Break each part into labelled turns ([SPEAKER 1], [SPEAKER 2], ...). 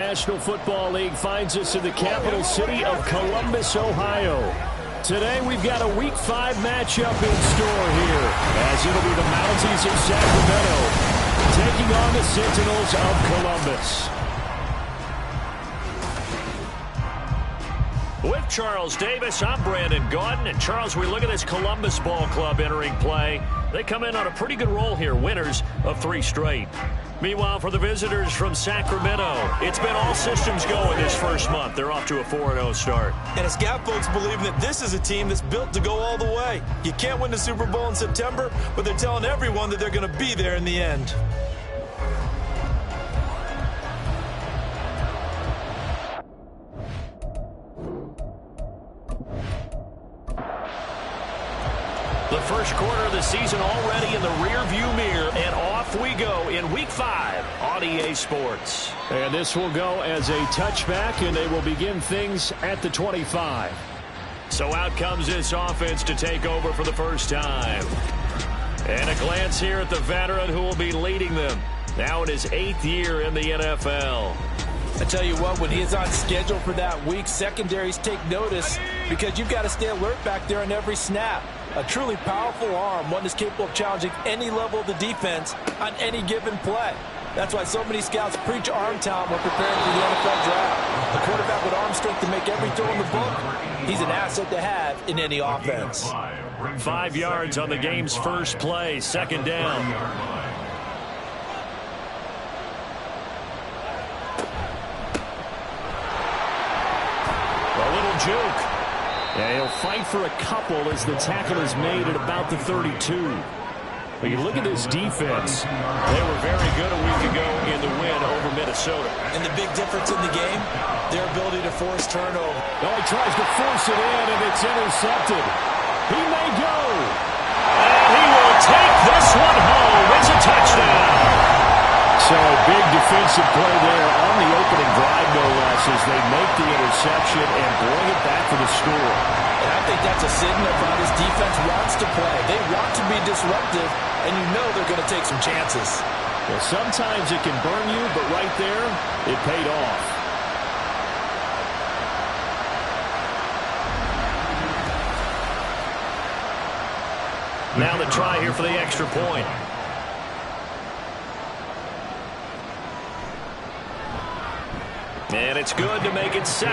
[SPEAKER 1] National Football League finds us in the capital city of Columbus, Ohio. Today we've got a Week 5 matchup in store here, as it'll be the Mounties of Sacramento taking on the Sentinels of Columbus. With Charles Davis, I'm Brandon Gaudin. And Charles, we look at this Columbus Ball Club entering play. They come in on a pretty good roll here, winners of 3 straight. Meanwhile, for the visitors from Sacramento, it's been all systems go in this first month. They're off to a 4-0 start.
[SPEAKER 2] And it's got folks believing that this is a team that's built to go all the way. You can't win the Super Bowl in September, but they're telling everyone that they're going to be there in the end.
[SPEAKER 1] The first quarter of the season already in the rear-view mirror, and off we go in Week 5 on EA Sports. And this will go as a touchback, and they will begin things at the 25. So out comes this offense to take over for the first time. And a glance here at the veteran who will be leading them, now in his 8th year in the NFL.
[SPEAKER 2] I tell you what, when he is on schedule for that week, secondaries take notice because you've got to stay alert back there on every snap. A truly powerful arm, one that's capable of challenging any level of the defense on any given play. That's why so many scouts preach arm talent when preparing for the NFL draft. A quarterback with arm strength to make every throw in the book, he's an asset to have in any offense.
[SPEAKER 1] 5 yards on the game's first play, second down. A little juke. Yeah, he'll fight for a couple as the tackle is made at about the 32. But you look at this defense. They were very good a week ago in the win over Minnesota.
[SPEAKER 2] And the big difference in the game, their ability to force turnover.
[SPEAKER 1] Oh, he tries to force it in, and it's intercepted. He may go. And he will take this one home. It's a touchdown. So big defensive play there on the opening drive, no less, as they make the interception and bring it back for the score.
[SPEAKER 2] And I think that's a signal of how this defense wants to play. They want to be disruptive, and you know they're going to take some chances.
[SPEAKER 1] Well, sometimes it can burn you, but right there, it paid off. Now the try here for the extra point. And it's good to make it 7-0. A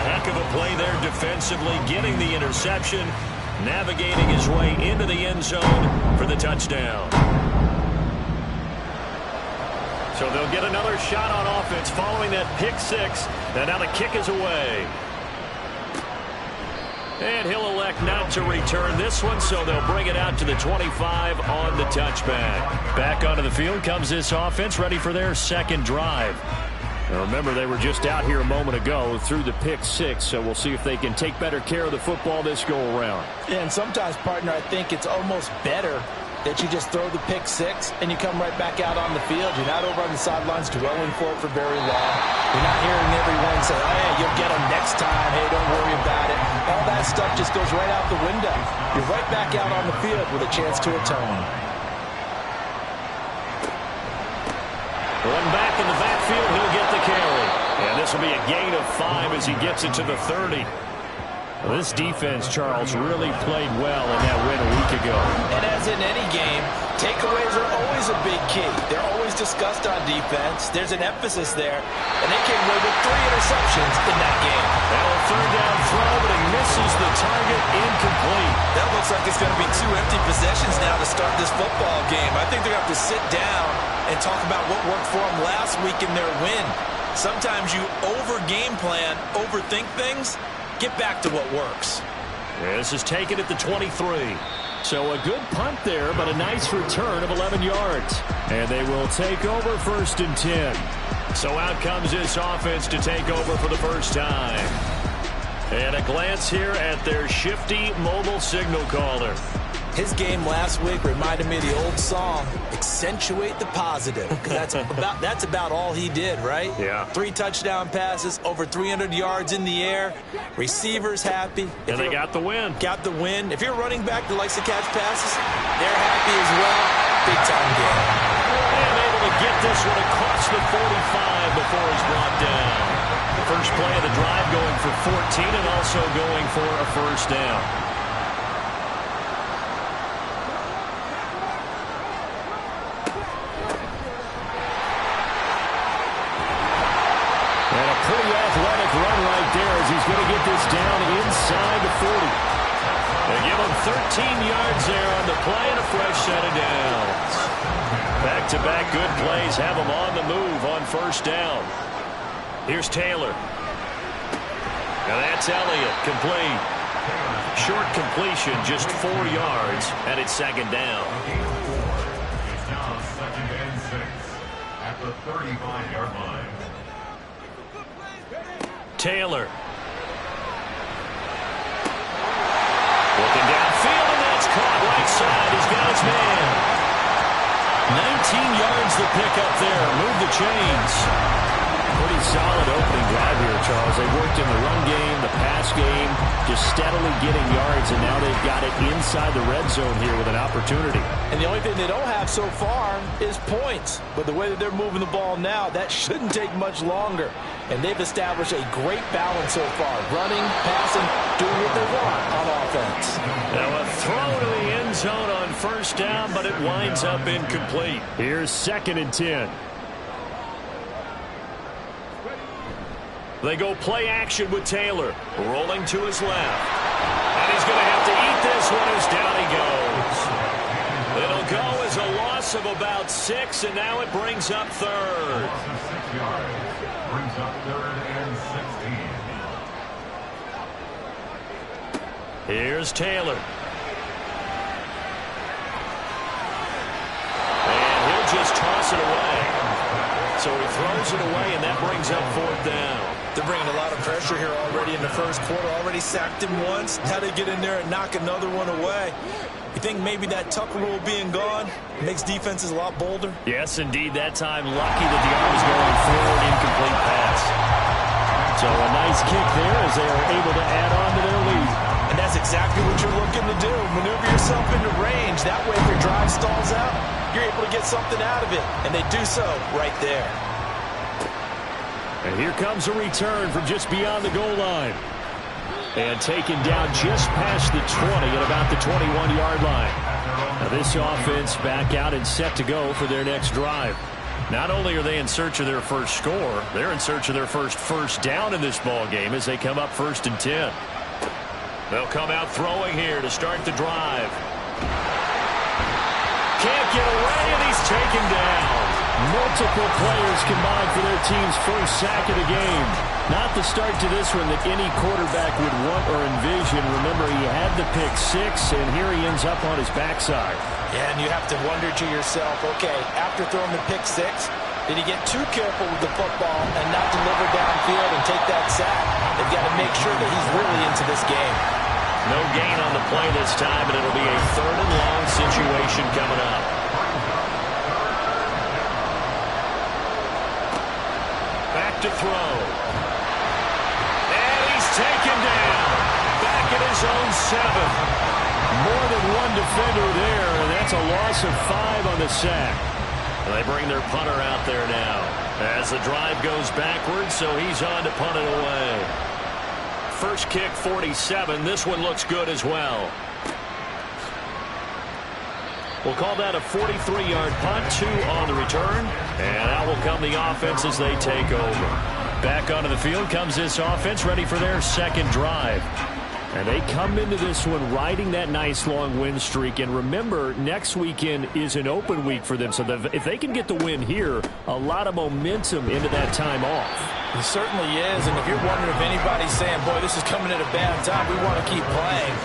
[SPEAKER 1] heck of a play there defensively, getting the interception, navigating his way into the end zone for the touchdown. So they'll get another shot on offense following that pick 6. And now the kick is away. And he'll elect not to return this one, so they'll bring it out to the 25 on the touchback. Back onto the field comes this offense, ready for their second drive. Now remember, they were just out here a moment ago through the pick 6, so we'll see if they can take better care of the football this go-around.
[SPEAKER 2] And sometimes, partner, I think it's almost better that you just throw the pick 6 and you come right back out on the field. You're not over on the sidelines dwelling for it for very long. You're not hearing everyone say, oh, yeah, you'll get them next time. Hey, don't worry about it. All that stuff just goes right out the window. You're right back out on the field with a chance to atone.
[SPEAKER 1] Going back in the backfield, he'll get the carry. And this will be a gain of 5 as he gets it to the 30. Well, this defense, Charles, really played well in that win a week ago.
[SPEAKER 2] And as in any game, takeaways are always a big key. They're always discussed on defense. There's an emphasis there. And they came away with 3 interceptions in that game.
[SPEAKER 1] Now a third down throw, but he misses the target, incomplete.
[SPEAKER 2] That looks like it's going to be 2 empty possessions now to start this football game. I think they're going to have to sit down and talk about what worked for them last week in their win. Sometimes you over-game plan, overthink things. Get back to what works.
[SPEAKER 1] This is taken at the 23. So a good punt there, but a nice return of 11 yards. And they will take over 1st and 10. So out comes this offense to take over for the first time. And a glance here at their shifty mobile signal caller.
[SPEAKER 2] His game last week reminded me of the old song, Accentuate the Positive. Because that's about all he did, right?
[SPEAKER 1] Yeah.
[SPEAKER 2] 3 touchdown passes, over 300 yards in the air. Receivers happy.
[SPEAKER 1] And they got the win.
[SPEAKER 2] Got the win. If you're a running back that likes to catch passes, they're happy as well. Big time game.
[SPEAKER 1] And able to get this one across the 45 before he's brought down. First play of the drive going for 14 and also going for a first down. And a pretty athletic run right there as he's going to get this down inside the 40. They give him 13 yards there on the play and a fresh set of downs. Back-to-back good plays have him on the move on first down. Here's Taylor. And that's Elliott, complete. Short completion, just 4 yards, and it's second down.
[SPEAKER 3] It's now second and 6 at the 35-yard line.
[SPEAKER 1] Taylor. Looking downfield, and that's caught right side. He's got his man. 19 yards the pick up there. Move the chains. Pretty solid opening drive here, Charles. They worked in the run game, the pass game, just steadily getting yards, and now they've got it inside the red zone here with an opportunity.
[SPEAKER 2] And the only thing they don't have so far is points. But the way that they're moving the ball now, that shouldn't take much longer. And they've established a great balance so far. Running, passing, doing what they want on offense.
[SPEAKER 1] Now a throw to the end zone on first down, but it winds up incomplete. Here's second and 10. They go play action with Taylor. Rolling to his left. And he's going to have to eat this one as down he goes. It'll go as a loss of about 6, and now it brings up third.
[SPEAKER 3] Loss of 6 yards. Brings up third and 16.
[SPEAKER 1] Here's Taylor. And he'll just toss it away. So he throws it away, and that brings up fourth down.
[SPEAKER 2] They're bringing a lot of pressure here already in the first quarter. Already sacked him once. How to get in there and knock another one away. You think maybe that Tucker rule being gone makes defenses a lot bolder?
[SPEAKER 1] Yes, indeed. That time, lucky that the arm was going forward. Incomplete pass. So a nice kick there as they are able to add on to their lead.
[SPEAKER 2] And that's exactly what you're looking to do. Maneuver yourself into range. That way, if your drive stalls out, you're able to get something out of it. And they do so right there.
[SPEAKER 1] And here comes a return from just beyond the goal line. And taken down just past the 20 at about the 21-yard line. Now this offense back out and set to go for their next drive. Not only are they in search of their first score, they're in search of their first down in this ball game as they come up 1st and 10. They'll come out throwing here to start the drive. Can't get away, and he's taken down. Multiple players combined for their team's first sack of the game. Not the start to this one that any quarterback would want or envision. Remember, he had the pick 6, and here he ends up on his backside.
[SPEAKER 2] Yeah, and you have to wonder to yourself, okay, after throwing the pick 6, did he get too careful with the football and not deliver downfield and take that sack? They've got to make sure that he's really into this game.
[SPEAKER 1] No gain on the play this time, and it'll be a 3rd and long situation coming up. Back to throw. And he's taken down. Back at his own 7. More than one defender there, and that's a loss of 5 on the sack. They bring their punter out there now as the drive goes backwards, so he's on to punt it away. First kick, 47. This one looks good as well. We'll call that a 43-yard punt, 2 on the return. And out will come the offense as they take over. Back onto the field comes this offense, ready for their second drive. And they come into this one riding that nice long win streak. And remember, next weekend is an open week for them. So if they can get the win here, a lot of momentum into that time off.
[SPEAKER 2] It certainly is. And if you're wondering if anybody's saying, boy, this is coming at a bad time, we want to keep playing,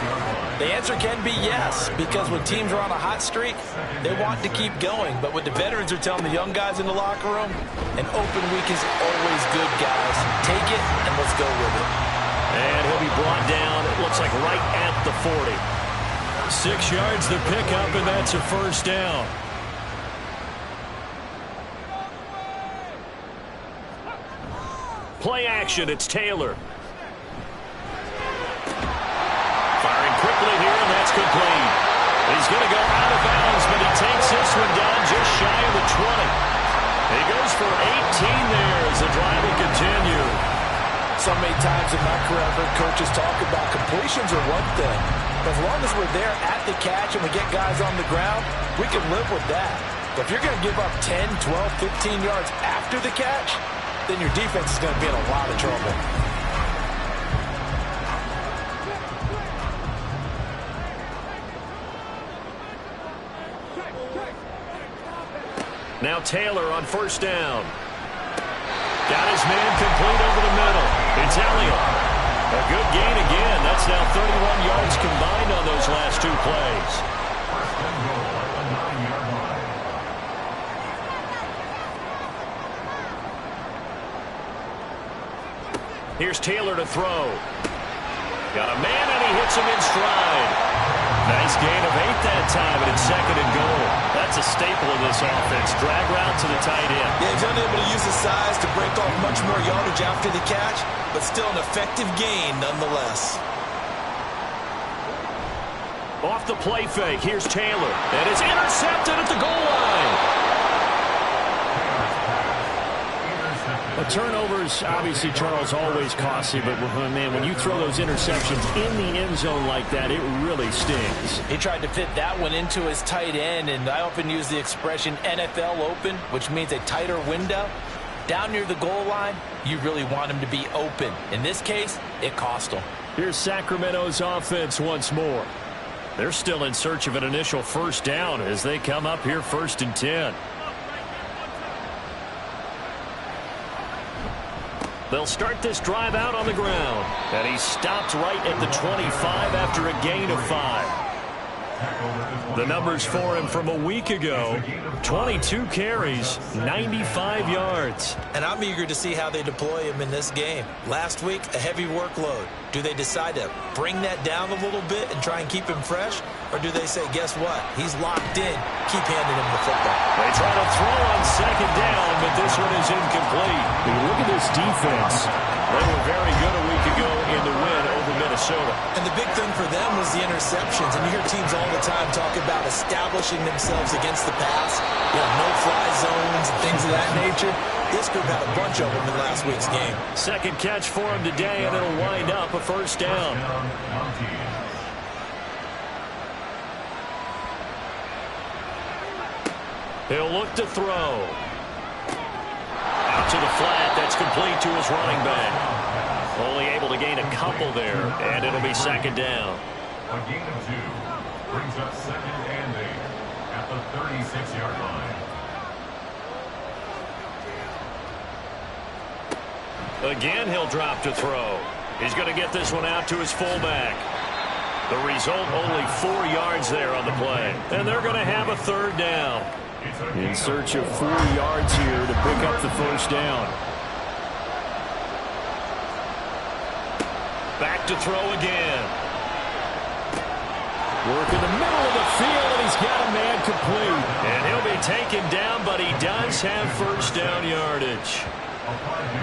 [SPEAKER 2] the answer can be yes. Because when teams are on a hot streak, they want to keep going. But what the veterans are telling the young guys in the locker room, an open week is always good, guys. Take it and let's go with it.
[SPEAKER 1] And he'll be brought down, it looks like right at the 40. 6 yards the pickup, and that's a first down. Play action, it's Taylor. Firing quickly here, and that's complete. He's going to go out of bounds, but he takes this one down just shy of the 20. He goes for 18 there as the drive will continue.
[SPEAKER 2] So many times in my career, I've heard coaches talk about completions are one thing. But as long as we're there at the catch and we get guys on the ground, we can live with that. But if you're going to give up 10, 12, 15 yards after the catch, then your defense is going to be in a lot of trouble.
[SPEAKER 1] Now Taylor on first down. Got his man complete over the middle. It's Elliott. A good gain again. That's now 31 yards combined on those last two plays.
[SPEAKER 3] First and goal at the 9-yard line.
[SPEAKER 1] Here's Taylor to throw. Got a man, and he hits him in stride. Nice gain of 8 that time, and it's second and goal. That's a staple of this offense. Drag route to the tight end.
[SPEAKER 2] Yeah, he's unable to use his size to break off much more yardage after the catch, but still an effective gain nonetheless.
[SPEAKER 1] Off the play fake, here's Taylor. And it's intercepted at the goal line. Turnovers, obviously, Charles, always costly, but, man, when you throw those interceptions in the end zone like that, it really stings.
[SPEAKER 2] He tried to fit that one into his tight end, and I often use the expression NFL open, which means a tighter window. Down near the goal line, you really want him to be open. In this case, it cost him.
[SPEAKER 1] Here's Sacramento's offense once more. They're still in search of an initial first down as they come up here 1st and 10. They'll start this drive out on the ground. And he stopped right at the 25 after a gain of 5. The numbers for him from a week ago, 22 carries, 95 yards.
[SPEAKER 2] And I'm eager to see how they deploy him in this game. Last week, a heavy workload. Do they decide to bring that down a little bit and try and keep him fresh? Or do they say, guess what? He's locked in. Keep handing him the football.
[SPEAKER 1] They try to throw on second down, but this one is incomplete. When you look at this defense, they were very good a week ago in the win over Minnesota.
[SPEAKER 2] And the big thing for them was the interceptions. And you hear teams all the time talk about establishing themselves against the pass, no-fly zones and things of that nature. This group had a bunch of them in last week's game.
[SPEAKER 1] Second catch for him today, and it'll wind up a first down. He'll look to throw. Out to the flat. That's complete to his running back. Only able to gain a couple there, and it'll be second down.
[SPEAKER 3] A gain of 2 brings up 2nd and 8 at the 36-yard line.
[SPEAKER 1] Again, he'll drop to throw. He's going to get this one out to his fullback. The result, only 4 yards there on the play. And they're going to have a third down. In search of 4 yards here to pick up the first down. Back to throw again. Work in the middle of the field, and he's got a man complete. And he'll be taken down, but he does have first down yardage.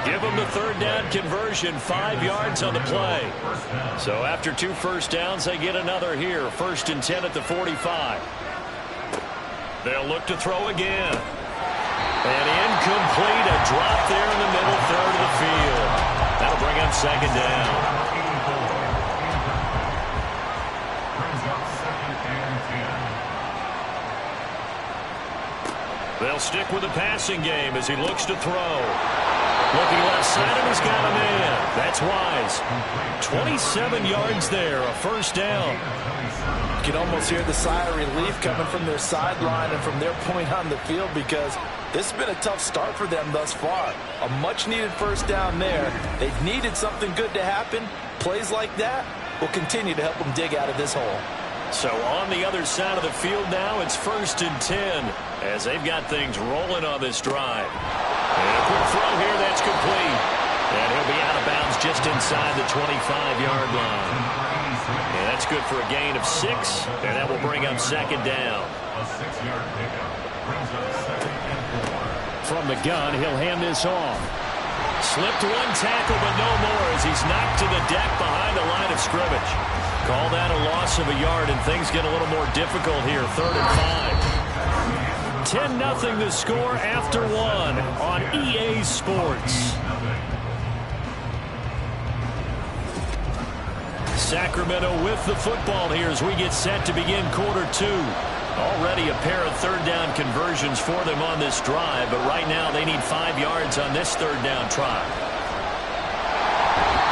[SPEAKER 1] Give him the third down conversion, 5 yards on the play. So after 2 first downs, they get another here. 1st and 10 at the 45. They'll look to throw again. And incomplete, a drop there in the middle third of the field. That'll bring up second down.
[SPEAKER 3] Brings up 2nd and 10.
[SPEAKER 1] They'll stick with the passing game as he looks to throw. Looking left side, and he's got a man. That's wise. 27 yards there, a first down.
[SPEAKER 2] You can almost hear the sigh of relief coming from their sideline and from their point on the field, because this has been a tough start for them thus far. A much-needed first down there. They've needed something good to happen. Plays like that will continue to help them dig out of this hole.
[SPEAKER 1] So on the other side of the field now, it's 1st and 10 as they've got things rolling on this drive. And a quick throw here, that's complete. And he'll be out of bounds just inside the 25-yard line. And that's good for a gain of 6, and that will bring up second down.
[SPEAKER 3] A 6-yard pickup brings up 2nd and 4.
[SPEAKER 1] From the gun, he'll hand this off. Slipped one tackle, but no more as he's knocked to the deck behind the line of scrimmage. Call that a loss of a yard, and things get a little more difficult here. 3rd and 5. 10-0 the score after one on EA Sports. Sacramento with the football here as we get set to begin quarter two. Already a pair of third-down conversions for them on this drive, but right now they need 5 yards on this third-down try.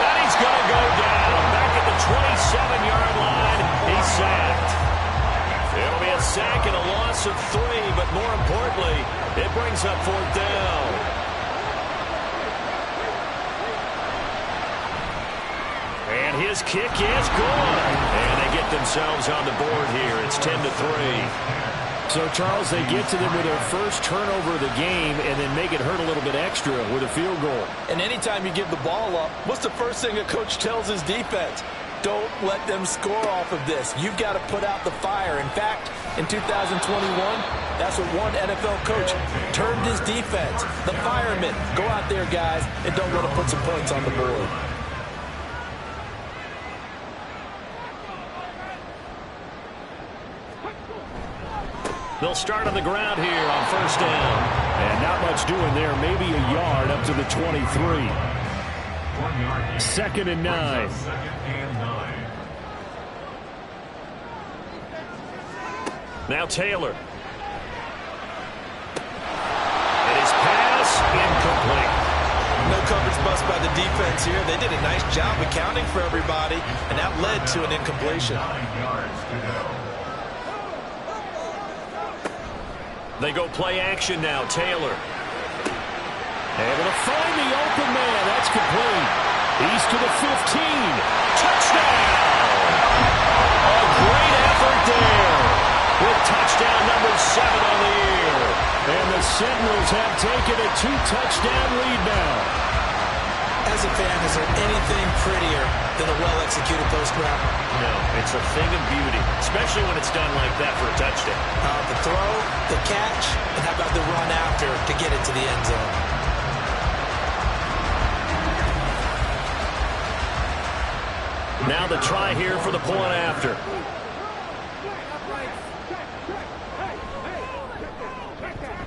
[SPEAKER 1] And he's going to go down. Back at the 27-yard line, he's sacked. It'll be a sack and a loss of 3, but more importantly, it brings up fourth down. And his kick is good. And they get themselves on the board here. It's 10-3.
[SPEAKER 4] So, Charles, they get to them with their first turnover of the game and then make it hurt a little bit extra with a field goal.
[SPEAKER 2] And anytime you give the ball up, what's the first thing a coach tells his defense? Don't let them score off of this. You've got to put out the fire. In fact, in 2021, that's what one NFL coach termed his defense. The firemen. Go out there, guys, and don't let them put some points on the board.
[SPEAKER 1] They'll start on the ground here on first down.
[SPEAKER 4] And not much doing there. Maybe a yard up to the 23. 2nd and 9.
[SPEAKER 1] Now Taylor. And his pass incomplete.
[SPEAKER 2] No coverage bust by the defense here. They did a nice job accounting for everybody, and that led to an incompletion.
[SPEAKER 3] 9 yards to go.
[SPEAKER 1] They go play action now. Taylor. Able to find the open man. That's complete. He's to the 15. Touchdown! A great effort there. With touchdown number 7 on the year. And the Sentinels have taken a 2-touchdown lead now.
[SPEAKER 2] As a fan, is there anything prettier than a well-executed post route?
[SPEAKER 1] No, it's a thing of beauty, especially when it's done like that for a touchdown.
[SPEAKER 2] The throw, the catch, and how about the run after to get it to the end zone?
[SPEAKER 1] Now the try here for the point after.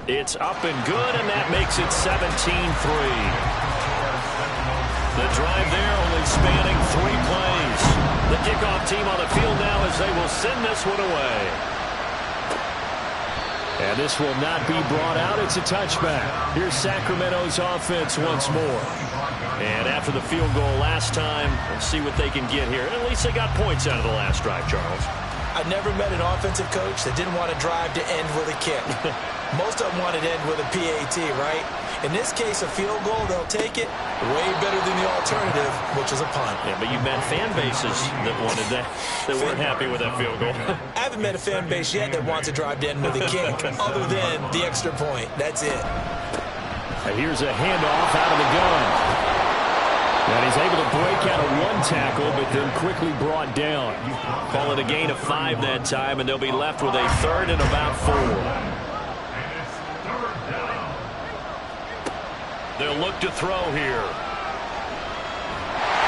[SPEAKER 1] It's up and good, and that makes it 17-3. The drive there only spanning 3 plays. The kickoff team on the field now as they will send this one away.
[SPEAKER 4] And this will not be brought out. It's a touchback. Here's Sacramento's offense once more.
[SPEAKER 1] And after the field goal last time, we'll see what they can get here. And at least they got points out of the last drive, Charles.
[SPEAKER 2] I've never met an offensive coach that didn't want a drive to end with a kick. Most of them want it to end with a PAT, right? In this case, a field goal, they'll take it way better than the alternative, which is a punt.
[SPEAKER 1] Yeah, but you've met fan bases that wanted that weren't happy with that field goal.
[SPEAKER 2] I haven't met a fan base yet that wants a drive to end with a kick, other than the extra point. That's it.
[SPEAKER 4] And here's a handoff out of the gun. And he's able to break out of 1 tackle, but then quickly brought down.
[SPEAKER 1] Call it a gain of 5 that time, and they'll be left with a 3rd and about 4. They'll look to throw here.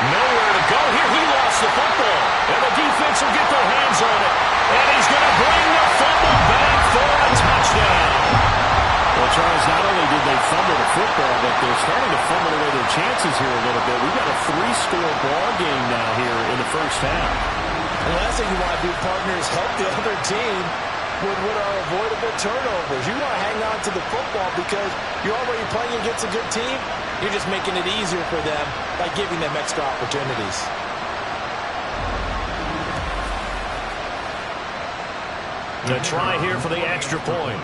[SPEAKER 1] Nowhere to go here. He lost the football. And the defense will get their hands on it. And he's going to bring the fumble back for a touchdown.
[SPEAKER 4] Well, Charles, not only did they fumble the football, but they're starting to fumble away their chances here a little bit. We've got a 3-score ball game now here in the first half.
[SPEAKER 2] The last thing you want to do, partners, help the other team with what are avoidable turnovers. You want to hang on to the football because you're already playing against a good team. You're just making it easier for them by giving them extra opportunities.
[SPEAKER 1] The try here for the extra point.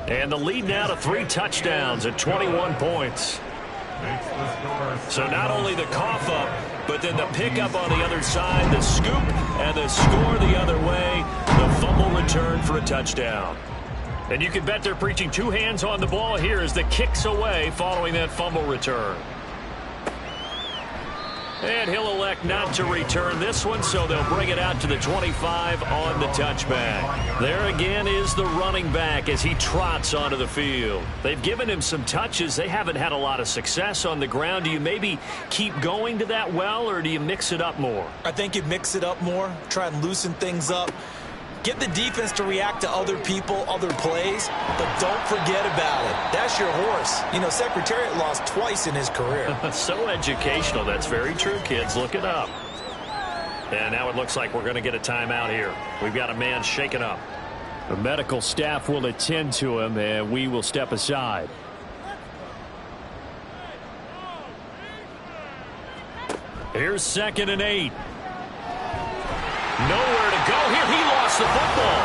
[SPEAKER 1] And the lead now to 3 touchdowns at 21 points. So not only the cough up, but then the pickup on the other side, the scoop, and the score the other way, the fumble return for a touchdown. And you can bet they're preaching 2 hands on the ball here as the kicks away following that fumble return. And he'll elect not to return this one, so they'll bring it out to the 25 on the touchback. There again is the running back as he trots onto the field. They've given him some touches. They haven't had a lot of success on the ground. Do you maybe keep going to that well, or do you mix it up more?
[SPEAKER 2] I think you mix it up more, try and loosen things up. Get the defense to react to other people, other plays, but don't forget about it. That's your horse. You know, Secretariat lost twice in his career.
[SPEAKER 1] So educational. That's very true, kids. Look it up. And now it looks like we're going to get a timeout here. We've got a man shaken up. The medical staff will attend to him, and we will step aside. Here's 2nd and 8. Nowhere to go here. He lost the football.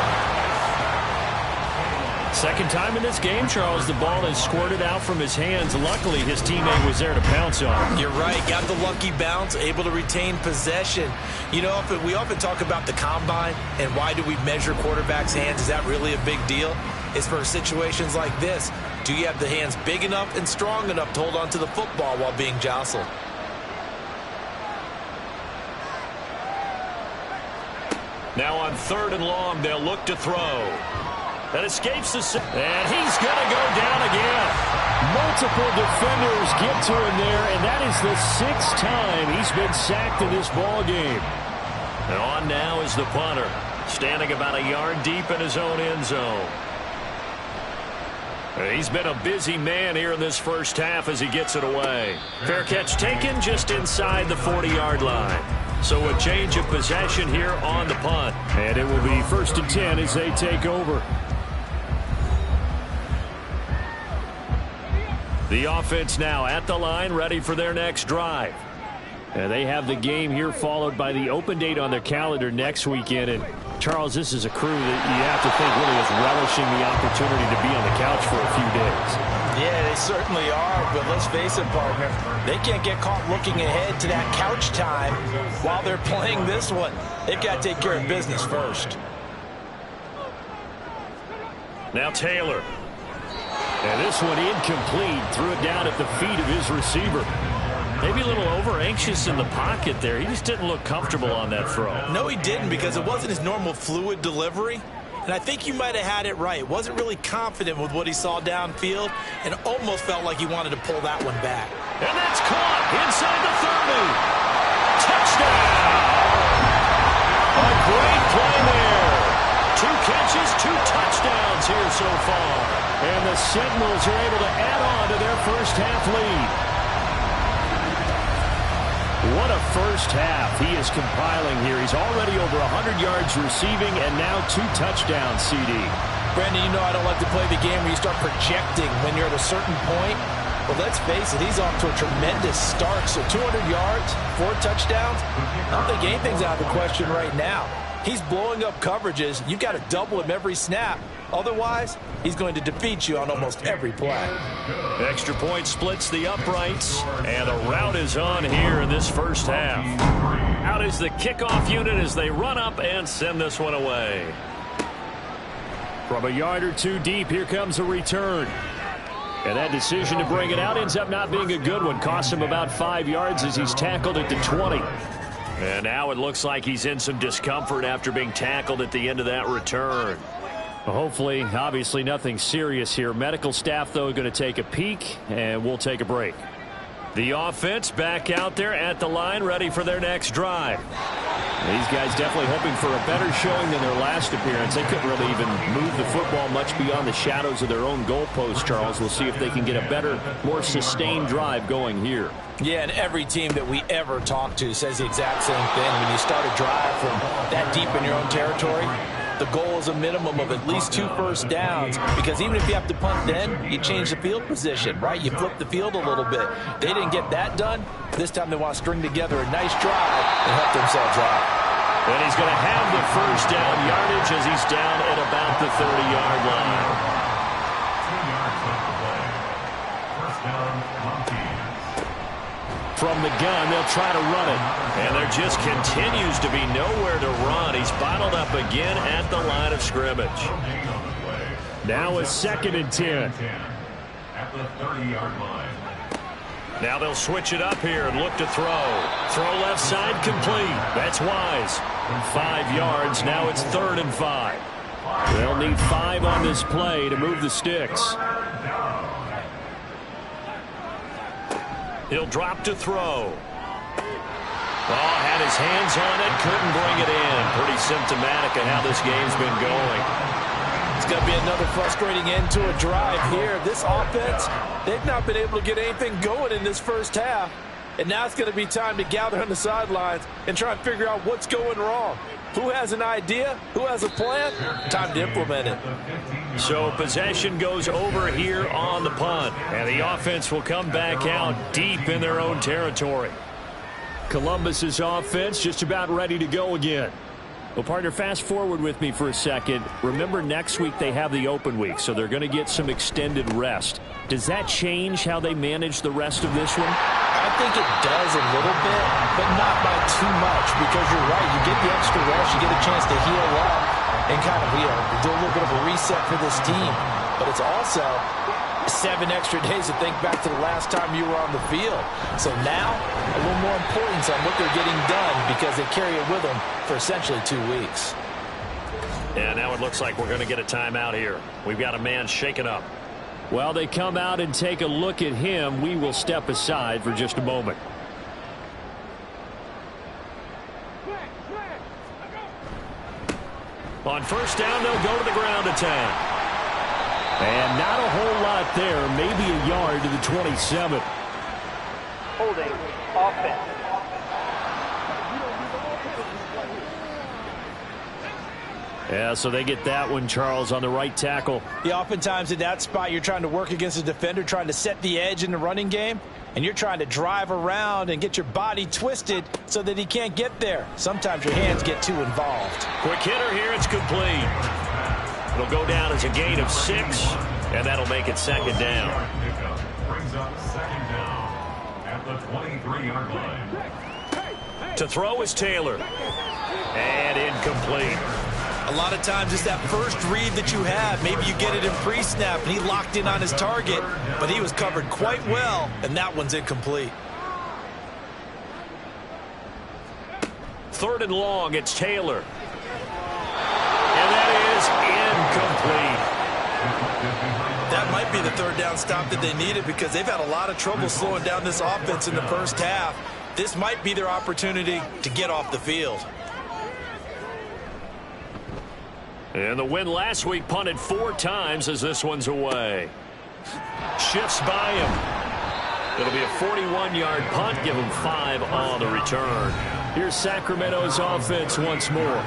[SPEAKER 1] Second time in this game, Charles, the ball has squirted out from his hands. Luckily, his teammate was there to pounce on him.
[SPEAKER 2] You're right. Got the lucky bounce, able to retain possession. You know, we often talk about the combine and why do we measure quarterbacks' hands. Is that really a big deal? It's for situations like this. Do you have the hands big enough and strong enough to hold on to the football while being jostled?
[SPEAKER 1] Now on 3rd and long, they'll look to throw. That escapes the... And he's going to go down again. Multiple defenders get to him there, and that is the 6th time he's been sacked in this ball game. And on now is the punter, standing about a yard deep in his own end zone. And he's been a busy man here in this first half as he gets it away. Fair catch taken just inside the 40-yard line. So a change of possession here on the punt. And it will be 1st and 10 as they take over. The offense now at the line, ready for their next drive. And they have the game here followed by the open date on their calendar next weekend. And Charles, this is a crew that you have to think really is relishing the opportunity to be on the couch for a few days.
[SPEAKER 2] Yeah, they certainly are, but let's face it, partner. They can't get caught looking ahead to that couch time while they're playing this one. They've got to take care of business first.
[SPEAKER 1] Now Taylor. And this one incomplete. Threw it down at the feet of his receiver. Maybe a little over-anxious in the pocket there. He just didn't look comfortable on that throw.
[SPEAKER 2] No, he didn't, because it wasn't his normal fluid delivery. And I think you might have had it right. Wasn't really confident with what he saw downfield and almost felt like he wanted to pull that one back.
[SPEAKER 1] And that's caught inside the 30. Touchdown! A great play there. 2 catches, 2 touchdowns here so far. And the Sentinels are able to add on to their first half lead. What a first half he is compiling here. He's already over 100 yards receiving and now 2 touchdowns, CD.
[SPEAKER 2] Brandon, you know I don't like to play the game where you start projecting when you're at a certain point. But let's face it, he's off to a tremendous start. So 200 yards, 4 touchdowns. I don't think anything's out of the question right now. He's blowing up coverages. You've got to double him every snap. Otherwise, he's going to defeat you on almost every play.
[SPEAKER 1] Extra point splits the uprights, and the route is on here in this first half. Out is the kickoff unit as they run up and send this one away. From a yard or 2 deep, here comes a return. And that decision to bring it out ends up not being a good one. Costs him about 5 yards as he's tackled at the 20. And now it looks like he's in some discomfort after being tackled at the end of that return. Hopefully, obviously nothing serious here. Medical staff, though, going to take a peek, and we'll take a break. The offense back out there at the line, ready for their next drive. These guys definitely hoping for a better showing than their last appearance. They couldn't really even move the football much beyond the shadows of their own goalpost, Charles. We'll see if they can get a better, more sustained drive going here.
[SPEAKER 2] Yeah, and every team that we ever talk to says the exact same thing. When you start a drive from that deep in your own territory, the goal is a minimum of at least 2 first downs, because even if you have to punt then, you change the field position, right? You flip the field a little bit. They didn't get that done. This time they want to string together a nice drive and help themselves out.
[SPEAKER 1] And he's going to have the first down yardage as he's down at about the 30-yard line.
[SPEAKER 3] 2 yards off the play. First down, Mounties.
[SPEAKER 1] From the gun, they'll try to run it. And there just continues to be nowhere to run. He's bottled up again at the line of scrimmage. Now it's 2nd and 10.
[SPEAKER 3] At the 30-yard line.
[SPEAKER 1] Now they'll switch it up here and look to throw. Throw left side complete. That's Wise. 5 yards. Now it's 3rd and 5. They'll need 5 on this play to move the sticks. He'll drop to throw. Oh, had his hands on it, couldn't bring it in. Pretty symptomatic of how this game's been going.
[SPEAKER 2] It's going to be another frustrating end to a drive here. This offense, they've not been able to get anything going in this first half. And now it's going to be time to gather on the sidelines and try and figure out what's going wrong. Who has an idea? Who has a plan? Time to implement it.
[SPEAKER 1] So possession goes over here on the punt. And the offense will come back out deep in their own territory. Columbus's offense just about ready to go again. Well, partner, fast forward with me for a second. Remember, next week they have the open week, so they're going to get some extended rest. Does that change how they manage the rest of this one?
[SPEAKER 2] I think it does a little bit, but not by too much, because you're right. You get the extra rest, you get a chance to heal up and kind of do a little bit of a reset for this team. But it's also 7 extra days to think back to the last time you were on the field. So now, a little more importance on what they're getting done because they carry it with them for essentially 2 weeks.
[SPEAKER 1] And now it looks like we're going to get a timeout here. We've got a man shaken up. While they come out and take a look at him, we will step aside for just a moment. On first down, they'll go to the ground attack. And not a whole lot there, maybe a yard to the 27.
[SPEAKER 5] Holding offense.
[SPEAKER 1] Yeah, so they get that one, Charles, on the right tackle.
[SPEAKER 2] Yeah, oftentimes in that spot, you're trying to work against a defender, trying to set the edge in the running game, and you're trying to drive around and get your body twisted so that he can't get there. Sometimes your hands get too involved.
[SPEAKER 1] Quick hitter here, it's complete. It'll go down as a gain of 6, and that'll make it 2nd down.
[SPEAKER 3] Brings up 2nd down at the 23-yard line.
[SPEAKER 1] To throw is Taylor. And incomplete.
[SPEAKER 2] A lot of times it's that first read that you have. Maybe you get it in pre-snap, and he locked in on his target, but he was covered quite well, and that one's incomplete.
[SPEAKER 1] 3rd and long, it's Taylor. And that is incomplete.
[SPEAKER 2] That might be the 3rd down stop that they needed because they've had a lot of trouble slowing down this offense in the first half. This might be their opportunity to get off the field.
[SPEAKER 1] And the win last week punted 4 times as this one's away. Shifts by him. It'll be a 41-yard punt. Give him 5 on the return. Here's Sacramento's offense once more.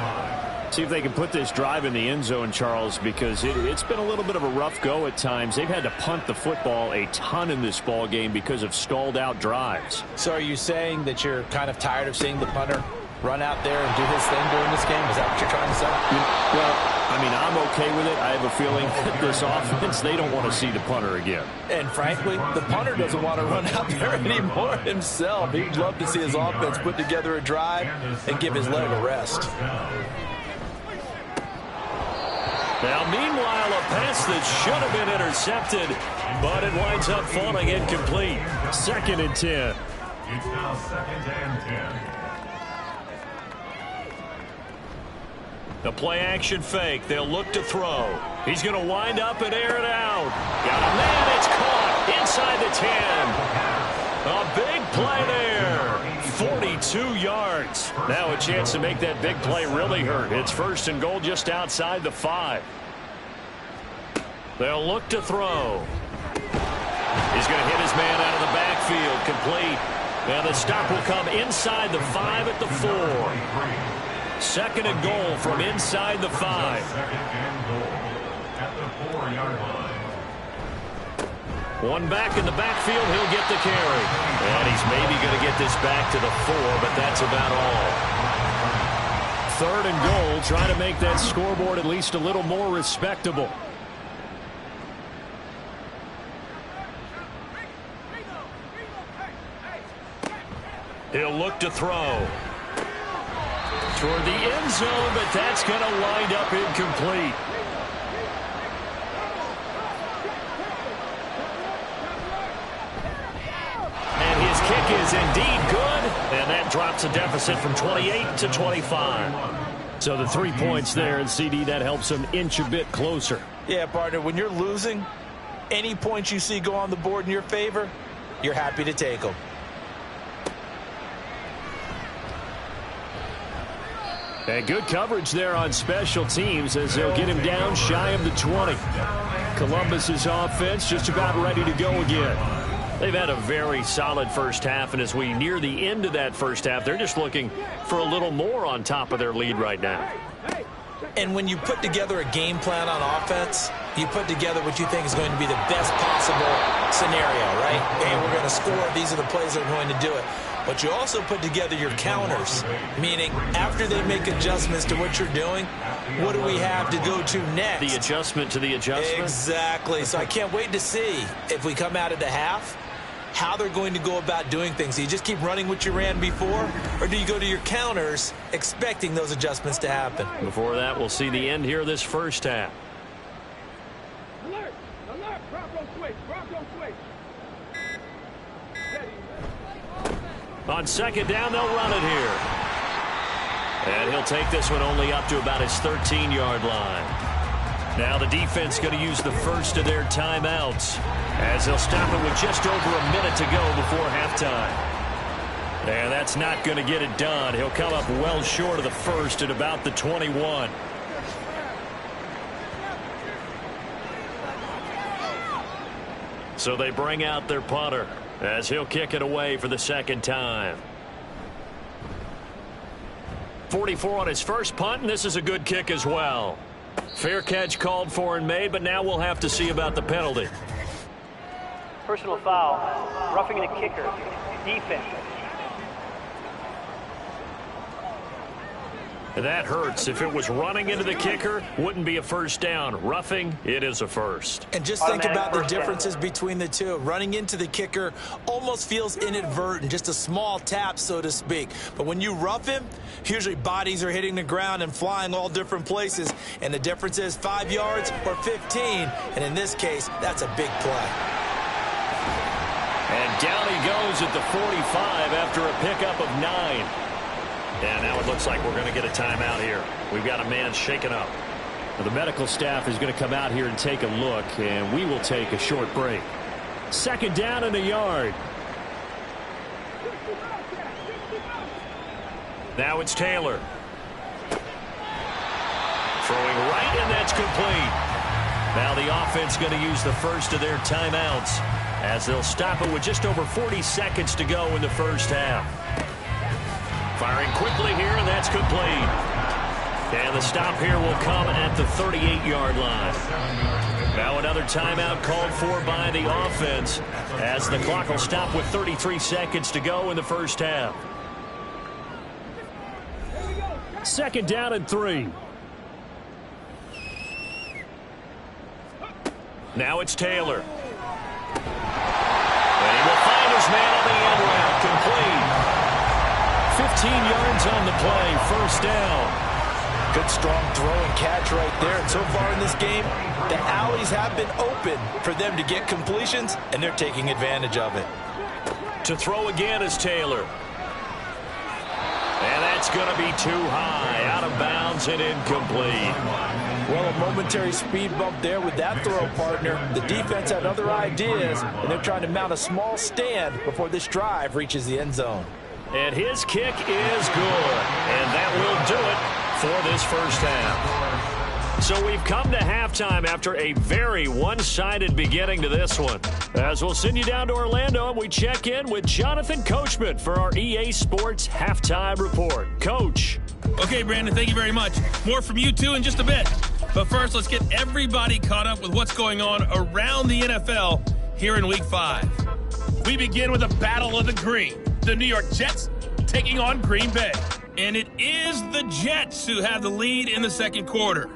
[SPEAKER 1] See if they can put this drive in the end zone, Charles, because it's been a little bit of a rough go at times. They've had to punt the football a ton in this ball game because of stalled-out drives.
[SPEAKER 2] So are you saying that you're kind of tired of seeing the punter run out there and do his thing during this game? Is that what you're trying to say?
[SPEAKER 1] Well, I mean, I'm okay with it. I have a feeling that this offense, they don't want to see the punter again.
[SPEAKER 2] And frankly, the punter doesn't want to run out there anymore himself. He'd love to see his offense put together a drive and give his leg a rest.
[SPEAKER 1] Now, meanwhile, a pass that should have been intercepted, but it winds up falling incomplete. 2nd and 10.
[SPEAKER 3] It's now 2nd and 10.
[SPEAKER 1] The play-action fake. They'll look to throw. He's going to wind up and air it out. Got a man. It's caught inside the 10. A big play there. 42 yards. Now a chance to make that big play really hurt. It's 1st and goal just outside the 5. They'll look to throw. He's going to hit his man out of the backfield. Complete. And the stop will come inside the 5 at the 4. 2nd and goal from inside the 5.
[SPEAKER 3] 2nd and goal at the 4-yard line.
[SPEAKER 1] One back in the backfield, he'll get the carry. And he's maybe going to get this back to the 4, but that's about all. 3rd and goal, trying to make that scoreboard at least a little more respectable. He'll look to throw. Toward the end zone, but that's going to wind up incomplete. cuts a deficit from 28 to 25. So the 3 points there, and CD, that helps them inch a bit closer.
[SPEAKER 2] Yeah, partner, when you're losing, any points you see go on the board in your favor, you're happy to take them.
[SPEAKER 1] And good coverage there on special teams as they'll get him down shy of the 20. Columbus's offense just about ready to go again. They've had a very solid first half, and as we near the end of that first half, they're just looking for a little more on top of their lead right now.
[SPEAKER 2] And when you put together a game plan on offense, you put together what you think is going to be the best possible scenario, right? Hey, we're going to score. These are the plays that are going to do it. But you also put together your counters, meaning after they make adjustments to what you're doing, what do we have to go to next?
[SPEAKER 1] The adjustment to the adjustment?
[SPEAKER 2] Exactly. So I can't wait to see if we come out of the half, how they're going to go about doing things. Do you just keep running what you ran before, or do you go to your counters expecting those adjustments to happen?
[SPEAKER 1] Before that, we'll see the end here of this first half.
[SPEAKER 6] Alert! Alert! Bronco switch! Bronco switch!
[SPEAKER 1] On second down, they'll run it here. And he'll take this one only up to about his 13-yard line. Now the defense going to use the first of their timeouts as they'll stop it with just over a minute to go before halftime. And that's not going to get it done. He'll come up well short of the first at about the 21. So they bring out their punter as he'll kick it away for the second time. 44 on his first punt, and this is a good kick as well. Fair catch called for and made, but now we'll have to see about the penalty.
[SPEAKER 5] Personal foul. Roughing the kicker. Defense.
[SPEAKER 1] That hurts. If it was running into the kicker, wouldn't be a first down. Roughing, it is a first.
[SPEAKER 2] And just think about the differences between the two. Running into the kicker almost feels inadvertent, just a small tap, so to speak. But when you rough him, usually bodies are hitting the ground and flying all different places. And the difference is 5 yards or 15. And in this case, that's a big play.
[SPEAKER 1] And down he goes at the 45 after a pickup of 9. And now it looks like we're going to get a timeout here. We've got a man shaken up. Well, the medical staff is going to come out here and take a look, and we will take a short break. Second down and a yard. Now it's Taylor. Throwing right, and that's complete. Now the offense going to use the first of their timeouts as they'll stop it with just over 40 seconds to go in the first half. Firing quickly here, and that's complete. And the stop here will come at the 38-yard line. Now another timeout called for by the offense as the clock will stop with 33 seconds to go in the first half. Second down and 3. Now it's Taylor. And he will find his man on the end route. Complete. 15 yards on the play, first down.
[SPEAKER 2] Good strong throw and catch right there. And so far in this game, the alleys have been open for them to get completions, and they're taking advantage of it.
[SPEAKER 1] To throw again is Taylor. And that's going to be too high, out of bounds and incomplete.
[SPEAKER 2] Well, a momentary speed bump there with that throw, partner. The defense had other ideas, and they're trying to mount a small stand before this drive reaches the end zone.
[SPEAKER 1] And his kick is good. And that will do it for this first half. So we've come to halftime after a very one-sided beginning to this one. As we'll send you down to Orlando, and we check in with Jonathan Coachman for our EA Sports Halftime Report. Coach.
[SPEAKER 7] Okay, Brandon, thank you very much. More from you two in just a bit. But first, let's get everybody caught up with what's going on around the NFL here in Week 5. We begin with a battle of the green. The New York Jets taking on Green Bay. And it is the Jets who have the lead in the second quarter.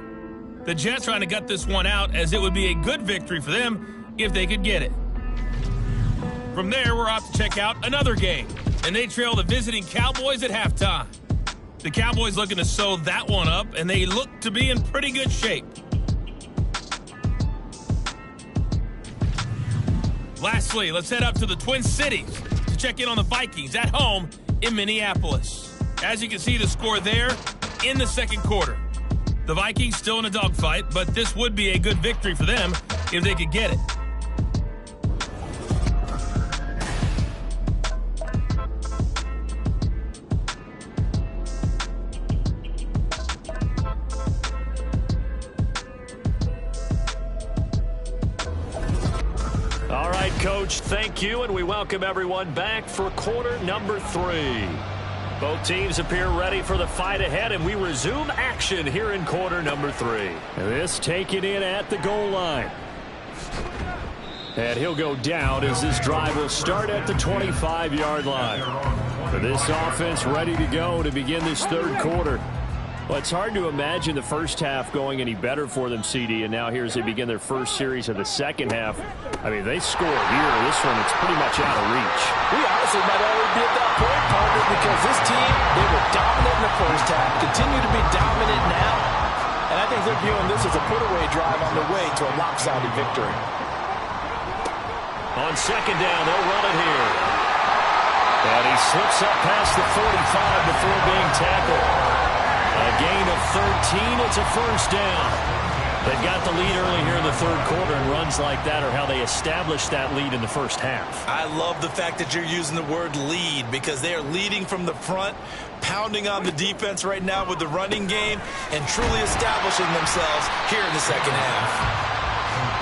[SPEAKER 7] The Jets trying to gut this one out, as it would be a good victory for them if they could get it. From there, we're off to check out another game. And they trail the visiting Cowboys at halftime. The Cowboys looking to sew that one up, and they look to be in pretty good shape. Lastly, let's head up to the Twin Cities to check in on the Vikings at home in Minneapolis. As you can see, the score there in the second quarter. The Vikings still in a dogfight, but this would be a good victory for them if they could get it.
[SPEAKER 1] All right, Coach, thank you, and we welcome everyone back for quarter number 3. Both teams appear ready for the fight ahead, and we resume action here in quarter number 3.
[SPEAKER 4] This taken in at the goal line. And he'll go down as this drive will start at the 25-yard line. For this offense ready to go to begin this third quarter. Well, it's hard to imagine the first half going any better for them, CD, and now here as they begin their first series of the second half. I mean, they score here. This one, it's pretty much out of reach.
[SPEAKER 2] We honestly might already be at that point, partner, because this team, they were dominant in the first half, continue to be dominant now. And I think they're viewing this as a put-away drive on their way to a lopsided victory.
[SPEAKER 1] On second down, they'll run it here. And he slips up past the 45 before being tackled. A gain of 13. It's a first down. They've got the lead early here in the third quarter, and runs like that are how they established that lead in the first half.
[SPEAKER 2] I love the fact that you're using the word lead, because they are leading from the front, pounding on the defense right now with the running game, and truly establishing themselves here in the second half.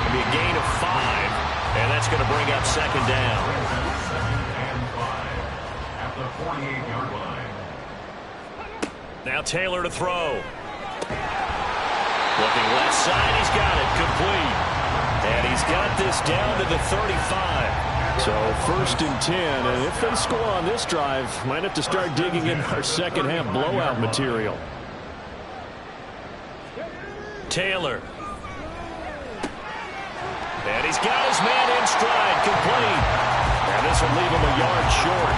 [SPEAKER 1] It'll be a gain of 5, and that's going to bring up second down.
[SPEAKER 3] Second and 5 at the 48-yard line.
[SPEAKER 1] Now Taylor to throw. Looking left side, he's got it complete. And he's got this down to the 35.
[SPEAKER 4] So first and 10, and if they score on this drive, might have to start digging in our second half blowout material.
[SPEAKER 1] Taylor. And he's got his man in stride, complete. And this will leave him a yard short.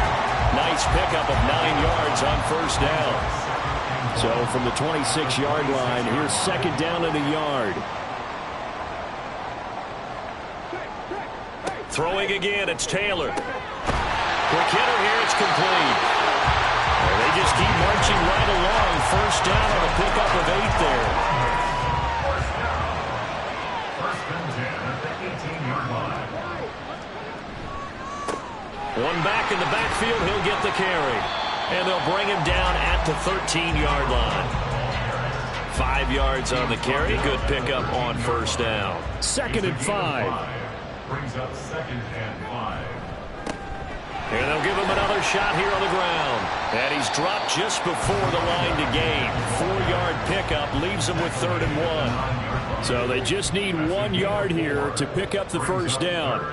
[SPEAKER 1] Nice pickup of 9 yards on first down.
[SPEAKER 4] So from the 26-yard line, here's second down and a yard.
[SPEAKER 1] Throwing again, it's Taylor. Quick hitter here, it's complete. And they just keep marching right along. First down on a pickup of 8 there.
[SPEAKER 3] First and 10 at the 18-yard line.
[SPEAKER 1] One back in the backfield, he'll get the carry. And they'll bring him down at the 13-yard line. 5 yards on the carry. Good pickup on first down.
[SPEAKER 4] Second and 5.
[SPEAKER 3] Brings up second and 5.
[SPEAKER 1] And they'll give him another shot here on the ground. And he's dropped just before the line to gain. 4-yard pickup leaves him with 3rd and 1.
[SPEAKER 4] So they just need 1 yard here to pick up the first down.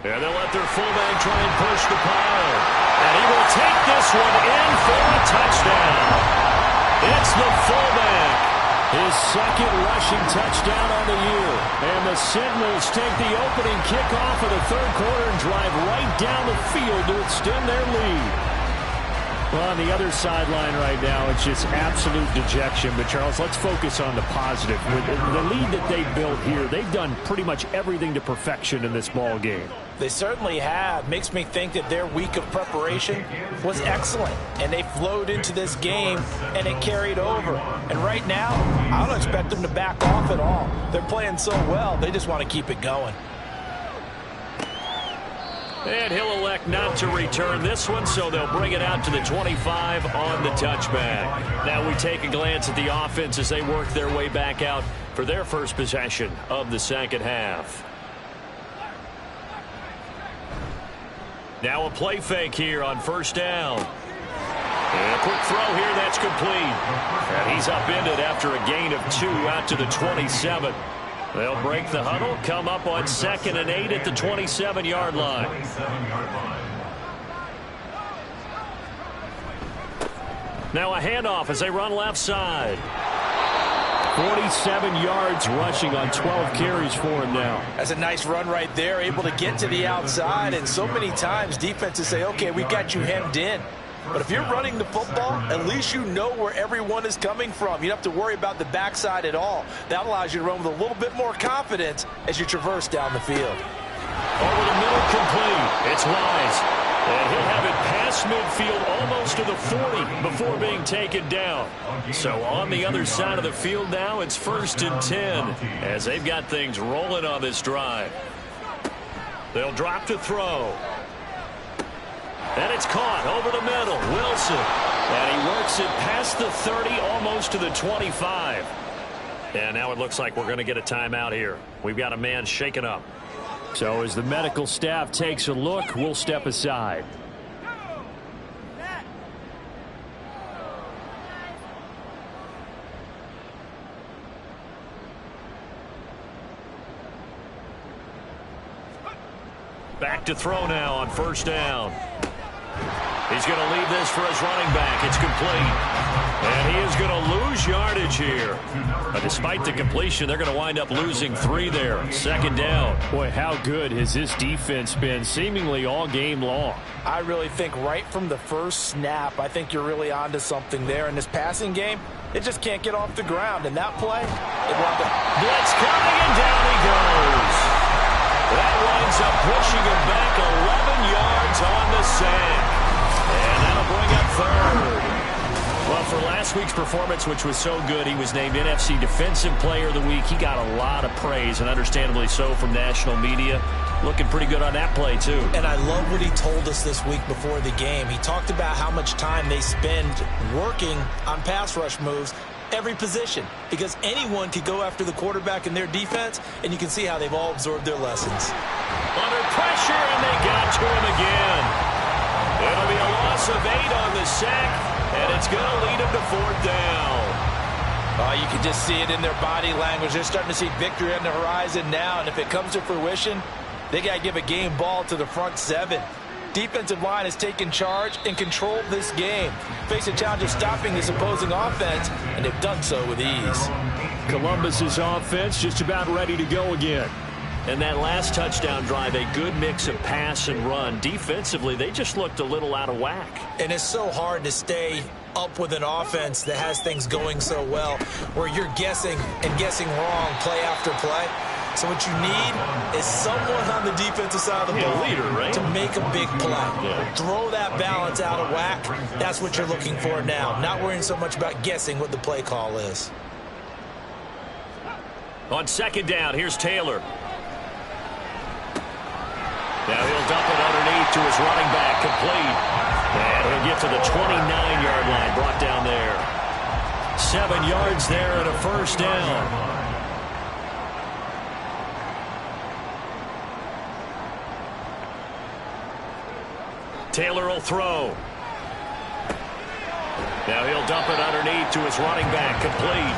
[SPEAKER 1] And they'll let their fullback try and push the pile. And he will take this one in for a touchdown. It's the fullback.
[SPEAKER 4] His second rushing touchdown on the year. And the Sentinels take the opening kickoff of the third quarter and drive right down the field to extend their lead. Well, on the other sideline right now, it's just absolute dejection. But, Charles, let's focus on the positive. With the lead that they built here, they've done pretty much everything to perfection in this ball game.
[SPEAKER 2] They certainly have. Makes me think that their week of preparation was excellent. And they flowed into this game, and it carried over. And right now, I don't expect them to back off at all. They're playing so well, they just want to keep it going.
[SPEAKER 1] And he'll elect not to return this one, so they'll bring it out to the 25 on the touchback. Now we take a glance at the offense as they work their way back out for their first possession of the second half. Now a play fake here on first down. And a quick throw here, that's complete. And he's upended after a gain of 2 out to the 27. They'll break the huddle, come up on 2nd and 8 at the 27-yard line. Now a handoff as they run left side.
[SPEAKER 4] 47 yards rushing on 12 carries for him now.
[SPEAKER 2] That's a nice run right there, able to get to the outside. And so many times defenses say, okay, we got you hemmed in. But if you're running the football, at least you know where everyone is coming from. You don't have to worry about the backside at all. That allows you to run with a little bit more confidence as you traverse down the field.
[SPEAKER 1] Over the middle, complete. It's Wise. And he'll have it past midfield almost to the 40 before being taken down. So on the other side of the field now, it's 1st and 10 as they've got things rolling on this drive. They'll drop to throw. And it's caught over the middle. Wilson. And he works it past the 30, almost to the 25. And now it looks like we're going to get a timeout here. We've got a man shaken up.
[SPEAKER 4] So as the medical staff takes a look, we'll step aside.
[SPEAKER 1] Back to throw now on 1st down. He's going to leave this for his running back. It's complete. And he is going to lose yardage here. But despite the completion, they're going to wind up losing 3 there. 2nd down.
[SPEAKER 4] Boy, how good has this defense been seemingly all game long?
[SPEAKER 2] I really think right from the first snap, I think you're really onto something there. In this passing game, it just can't get off the ground. And that play, it wound up.
[SPEAKER 1] Blitz coming, and down he goes. That winds up pushing him back 11 yards on the sack. And that'll bring up 3rd. Well, for last week's performance, which was so good, he was named NFC Defensive Player of the Week. He got a lot of praise, and understandably so, from national media. Looking pretty good on that play, too.
[SPEAKER 2] And I love what he told us this week before the game. He talked about how much time they spend working on pass rush moves, every position, because anyone could go after the quarterback in their defense, and you can see how they've all absorbed their lessons.
[SPEAKER 1] Under pressure, and they got to him again. It'll be a loss of 8 on the sack. And it's going to lead them to 4th down.
[SPEAKER 2] You can just see it in their body language. They're starting to see victory on the horizon now. And if it comes to fruition, they got to give a game ball to the front 7. Defensive line has taken charge and controlled this game. Face a challenge of stopping this opposing offense, and they've done so with ease.
[SPEAKER 4] Columbus's offense just about ready to go again.
[SPEAKER 1] And that last touchdown drive, a good mix of pass and run. Defensively, they just looked a little out of whack.
[SPEAKER 2] And it's so hard to stay up with an offense that has things going so well, where you're guessing and guessing wrong play after play. So what you need is someone on the defensive side of the ball
[SPEAKER 1] leader, right?
[SPEAKER 2] to make a big play. Throw that balance out of whack. That's what you're looking for now. Not worrying so much about guessing what the play call is.
[SPEAKER 1] On 2nd down, here's Taylor. Now he'll dump it underneath to his running back, complete. And he'll get to the 29-yard line, brought down there. 7 yards there and a 1st down. Taylor will throw. Now he'll dump it underneath to his running back, complete.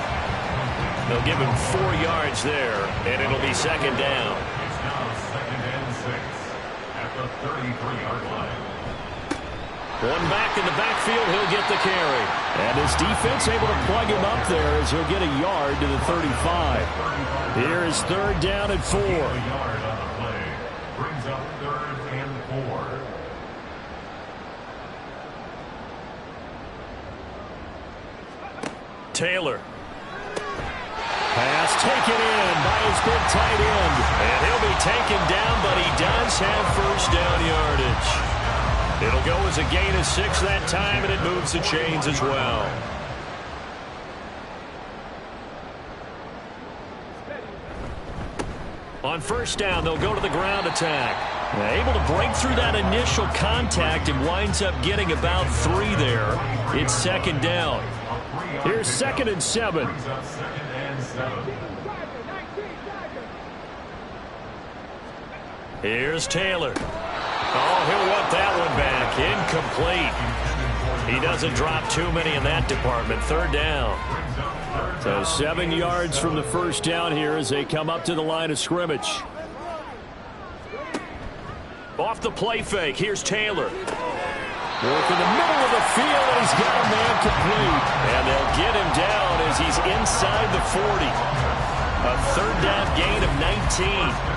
[SPEAKER 1] They'll give him 4 yards there, and it'll be 2nd down.
[SPEAKER 3] It's now 2nd and 6 at the 33-yard line.
[SPEAKER 1] One back in the backfield, he'll get the carry.
[SPEAKER 4] And his defense able to plug him up there as he'll get a yard to the 35. Here is 3rd down and 4.
[SPEAKER 3] A yard on the play brings up 3rd and 4.
[SPEAKER 1] Taylor.
[SPEAKER 4] Pass taken in by his big tight end.
[SPEAKER 1] And he'll be taken down, but he does have 1st down yardage. It'll go as a gain of 6 that time, and it moves the chains as well. On 1st down, they'll go to the ground attack. Able to break through that initial contact and winds up getting about 3 there. It's 2nd down.
[SPEAKER 4] Here's 2nd and 7.
[SPEAKER 1] Here's Taylor. Oh, he'll want that one back. Incomplete. He doesn't drop too many in that department. 3rd down.
[SPEAKER 4] So 7 yards from the 1st down here as they come up to the line of scrimmage.
[SPEAKER 1] Off the play fake, here's Taylor.
[SPEAKER 4] Work in the middle of the field, and he's got a man complete.
[SPEAKER 1] And they'll get him down as he's inside the 40. A 3rd down gain of 19.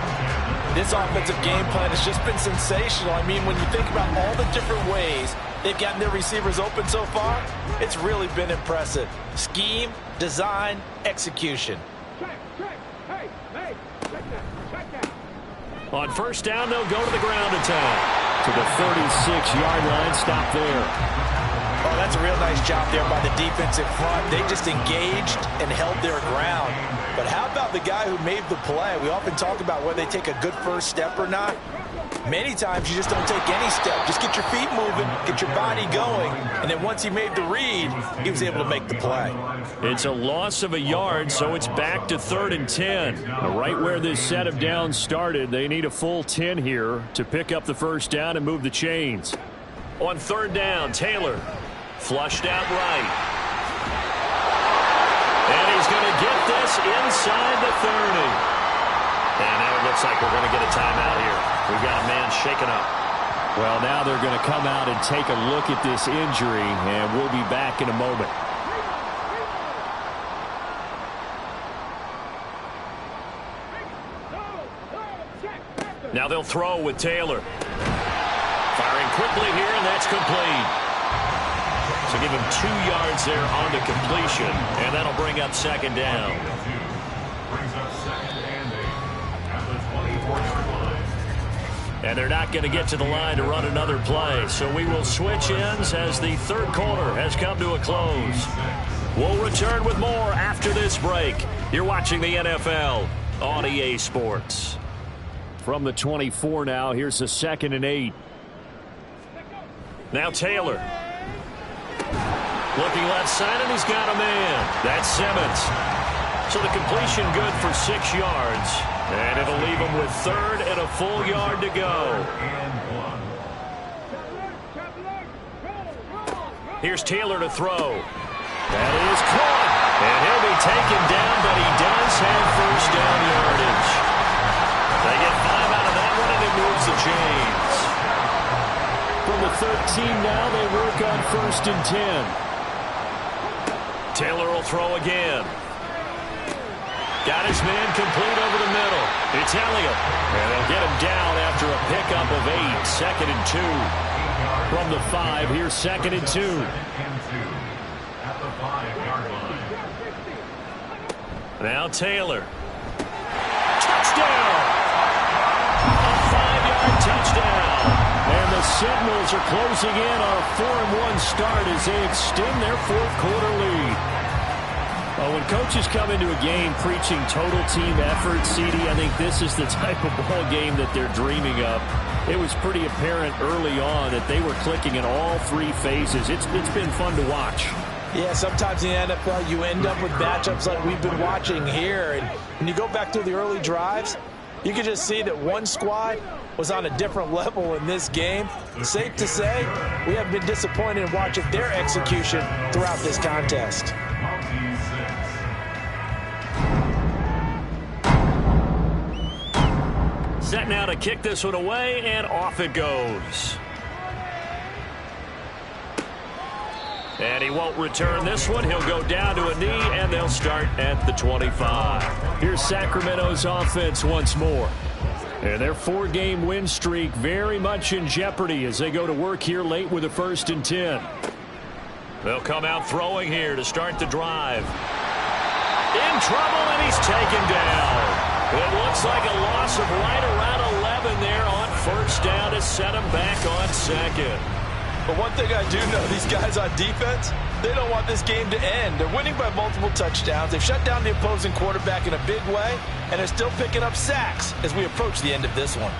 [SPEAKER 2] This offensive game plan has just been sensational. I mean, when you think about all the different ways they've gotten their receivers open so far, it's really been impressive. Scheme, design, execution.
[SPEAKER 6] Check, check. Hey, check that, check that.
[SPEAKER 1] On first down, they'll go to the ground attack.
[SPEAKER 4] To the 36-yard line, stop there.
[SPEAKER 2] Oh, that's a real nice job there by the defensive front. They just engaged and held their ground. But how about the guy who made the play? We often talk about whether they take a good first step or not. Many times you just don't take any step. Just get your feet moving, get your body going, and then once he made the read, he was able to make the play.
[SPEAKER 1] It's a loss of a yard, so it's back to 3rd and 10. Right where this set of downs started, they need a full 10 here to pick up the first down and move the chains. On 3rd down, Taylor flushed out right. And he's going to get this inside the 30. And now it looks like we're going to get a timeout here. We've got a man shaken up.
[SPEAKER 4] Well, now they're going to come out and take a look at this injury, and we'll be back in a moment.
[SPEAKER 1] Now they'll throw with Taylor. Firing quickly here, and that's complete. So give him 2 yards there on the completion, and that'll bring up 2nd down.
[SPEAKER 3] Brings up 2nd and 8 at the 24-yard line.
[SPEAKER 1] And they're not going to get to the line to run another play. So we will switch ends as the 3rd quarter has come to a close. We'll return with more after this break. You're watching the NFL on EA Sports.
[SPEAKER 4] From the 24 now, here's a 2nd and 8.
[SPEAKER 1] Now Taylor. Looking left side, and he's got a man. That's Simmons. So the completion good for 6 yards. And it'll leave him with 3rd and a full yard to go. Here's Taylor to throw. That is caught. And he'll be taken down, but he does have first down yardage. They get 5 out of that one, and it moves the chains.
[SPEAKER 4] From the 13 now, they work on 1st and 10.
[SPEAKER 1] Taylor will throw again. Got his man complete over the middle. It's Elliott. And they'll get him down after a pickup of 8. 2nd and 2.
[SPEAKER 4] From the 5, here's 2nd and 2.
[SPEAKER 3] At the 5-yard line.
[SPEAKER 1] Now Taylor. Touchdown! A 5-yard touchdown.
[SPEAKER 4] And the Sentinels are closing in on a 4-1 start as they extend their 4th quarter lead. Well, when coaches come into a game preaching total team effort, CD, I think this is the type of ball game that they're dreaming of. It was pretty apparent early on that they were clicking in all 3 phases. It's been fun to watch.
[SPEAKER 2] Yeah, sometimes in the NFL you end up with matchups like we've been watching here. And when you go back through the early drives, you can just see that one squad was on a different level in this game. Safe to say, we have been disappointed in watching their execution throughout this contest.
[SPEAKER 1] Set now to kick this one away, and off it goes. And he won't return this one. He'll go down to a knee, and they'll start at the 25.
[SPEAKER 4] Here's Sacramento's offense once more. And their 4-game win streak very much in jeopardy as they go to work here late with a 1st and 10.
[SPEAKER 1] They'll come out throwing here to start the drive. In trouble, and he's taken down. It looks like a loss of right around 11 there on first down to set him back on 2nd.
[SPEAKER 2] But one thing I do know, these guys on defense, they don't want this game to end. They're winning by multiple touchdowns. They've shut down the opposing quarterback in a big way, and they're still picking up sacks as we approach the end of this one.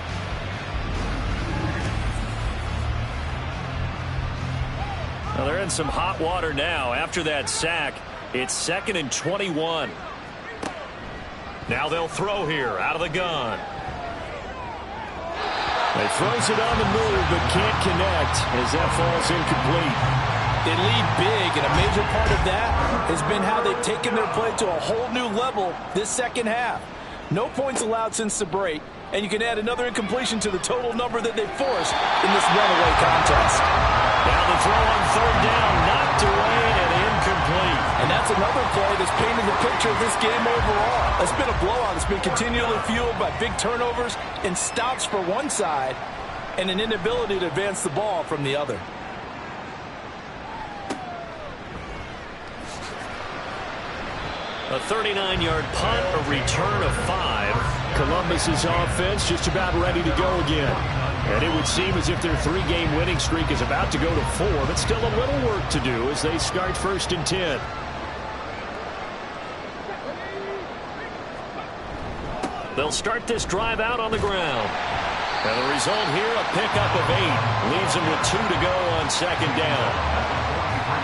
[SPEAKER 1] Well, they're in some hot water now. After that sack, it's 2nd and 21. Now they'll throw here out of the gun.
[SPEAKER 4] They throws it on the move but can't connect as that falls incomplete.
[SPEAKER 2] They lead big, and a major part of that has been how they've taken their play to a whole new level this second half. No points allowed since the break, and you can add another incompletion to the total number that they've forced in this runaway contest.
[SPEAKER 1] Now the throw on 3rd down, knocked away and incomplete.
[SPEAKER 2] And that's another play that's painted the picture of this game overall. It's been a blowout. It's been continually fueled by big turnovers and stops for one side and an inability to advance the ball from the other.
[SPEAKER 1] A 39-yard punt, a return of 5. Columbus's offense just about ready to go again. And it would seem as if their 3-game winning streak is about to go to 4, but still a little work to do as they start 1st and 10. They'll start this drive out on the ground. And the result here, a pickup of 8. Leaves them with 2 to go on 2nd down.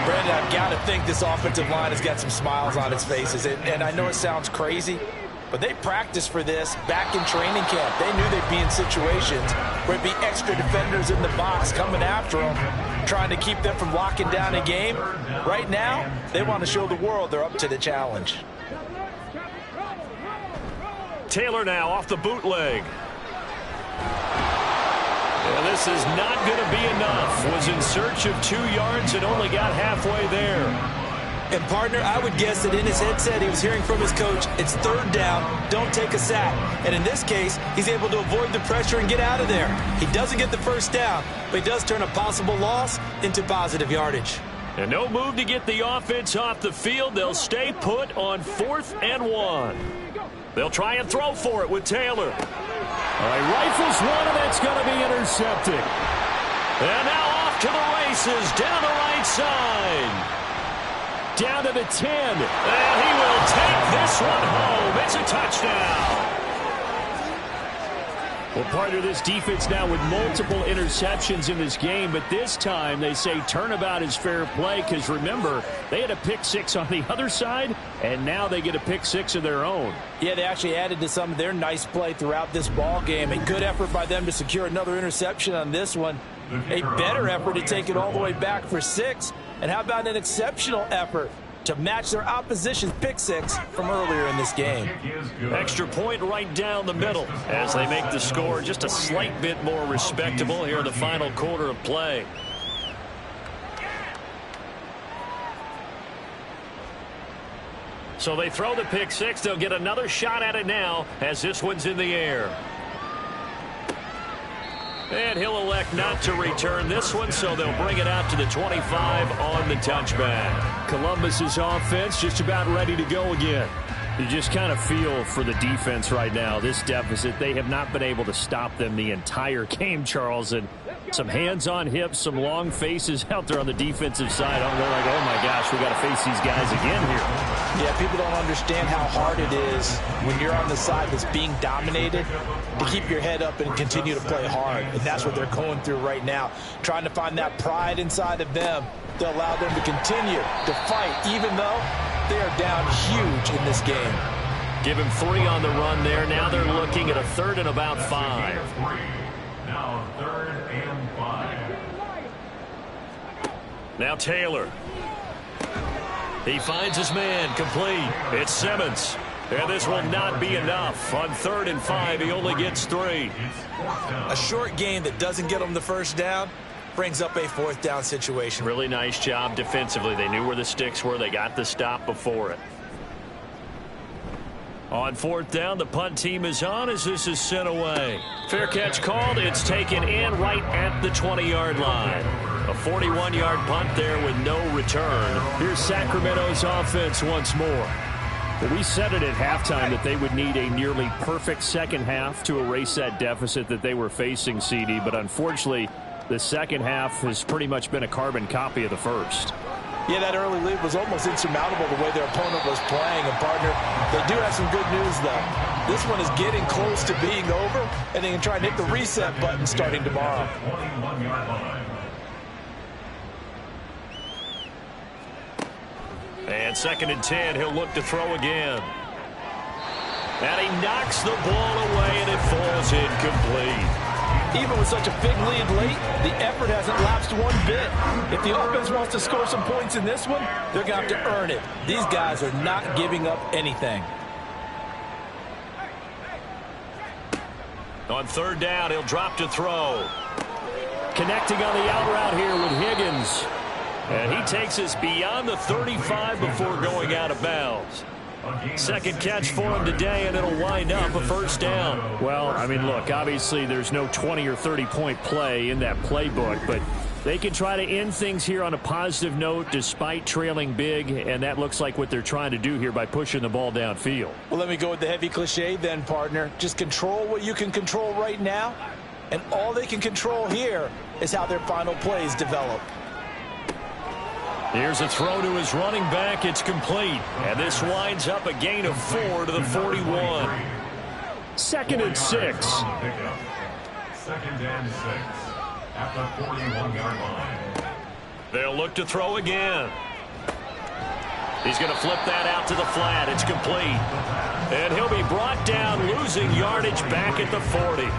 [SPEAKER 2] Brandon, I've got to think this offensive line has got some smiles on its faces. And I know it sounds crazy, but they practiced for this back in training camp. They knew they'd be in situations where it'd be extra defenders in the box coming after them, trying to keep them from locking down a game. Right now, they want to show the world they're up to the challenge.
[SPEAKER 1] Taylor now off the bootleg. And this is not going to be enough. Was in search of 2 yards and only got halfway there.
[SPEAKER 2] And, partner, I would guess that in his headset he was hearing from his coach, it's 3rd down, don't take a sack. And in this case, he's able to avoid the pressure and get out of there. He doesn't get the 1st down, but he does turn a possible loss into positive yardage.
[SPEAKER 1] And no move to get the offense off the field. They'll stay put on 4th and 1. They'll try and throw for it with Taylor. All right, rifles one, and that's going to be intercepted. And now off to the races, down the right side. Down to the 10. And he will take this one home. It's a touchdown. Well, part of this defense now with multiple interceptions in this game, but this time they say turnabout is fair play because, remember, they had a pick 6 on the other side, and now they get a pick 6 of their own.
[SPEAKER 2] Yeah, they actually added to some of their nice play throughout this ball game. A good effort by them to secure another interception on this one. A better effort to take it all the way back for 6. And how about an exceptional effort to match their opposition's pick 6 from earlier in this game.
[SPEAKER 1] Extra point right down the middle as they make the score just a slight bit more respectable here in the final quarter of play. So they throw the pick 6. They'll get another shot at it now as this one's in the air. And he'll elect not to return this one, so they'll bring it out to the 25 on the touchback. Columbus's offense just about ready to go again. You just kind of feel for the defense right now. This deficit, they have not been able to stop them the entire game, Charles. And some hands on hips, some long faces out there on the defensive side. I'm going like, oh my gosh, we got to face these guys again here.
[SPEAKER 2] Yeah, people don't understand how hard it is when you're on the side that's being dominated to keep your head up and continue to play hard. And that's what they're going through right now, trying to find that pride inside of them to allow them to continue to fight, even though they are down huge in this game.
[SPEAKER 1] Give him 3 on the run there. Now they're looking at a 3rd and about 5.
[SPEAKER 3] Now 3rd and 5.
[SPEAKER 1] Now Taylor. He finds his man complete. It's Simmons. And this will not be enough. On 3rd and 5, he only gets 3.
[SPEAKER 2] A short game that doesn't get him the 1st down brings up a 4th down situation.
[SPEAKER 1] Really nice job defensively. They knew where the sticks were. They got the stop before it. On 4th down, the punt team is on as this is sent away. Fair catch called. It's taken in right at the 20-yard line. A 41-yard punt there with no return. Here's Sacramento's offense once more. Well, we said it at halftime that they would need a nearly perfect second half to erase that deficit that they were facing, CD. But unfortunately, the second half has pretty much been a carbon copy of the first.
[SPEAKER 2] Yeah, that early lead was almost insurmountable the way their opponent was playing. And, partner, they do have some good news, though. This one is getting close to being over, and they can try and hit the reset button starting tomorrow.
[SPEAKER 3] 21-yard line.
[SPEAKER 1] And 2nd and 10, he'll look to throw again. And he knocks the ball away, and it falls incomplete.
[SPEAKER 2] Even with such a big lead late, the effort hasn't lapsed one bit. If the offense wants to score some points in this one, they're going to have to earn it. These guys are not giving up anything.
[SPEAKER 1] On 3rd down, he'll drop to throw. Connecting on the out route here with Higgins. And he takes us beyond the 35 before going out of bounds. Second catch for him today, and it'll wind up a 1st down. Well, I mean, look, obviously there's no 20 or 30-point play in that playbook, but
[SPEAKER 4] They can try to end things here on a positive note despite trailing big, and that looks like what they're trying to do here by pushing the ball downfield.
[SPEAKER 2] Well, let me go with the heavy cliche then, partner. Just control what you can control right now, and all they can control here is how their final plays develop.
[SPEAKER 4] Here's a throw to his running back. It's complete. And this winds up a gain of 4 to the 41. 2nd and 6.
[SPEAKER 3] Second and 6 at the 41-yard line.
[SPEAKER 1] They'll look to throw again. He's going to flip that out to the flat. It's complete. And he'll be brought down, losing yardage back at the 40.
[SPEAKER 3] And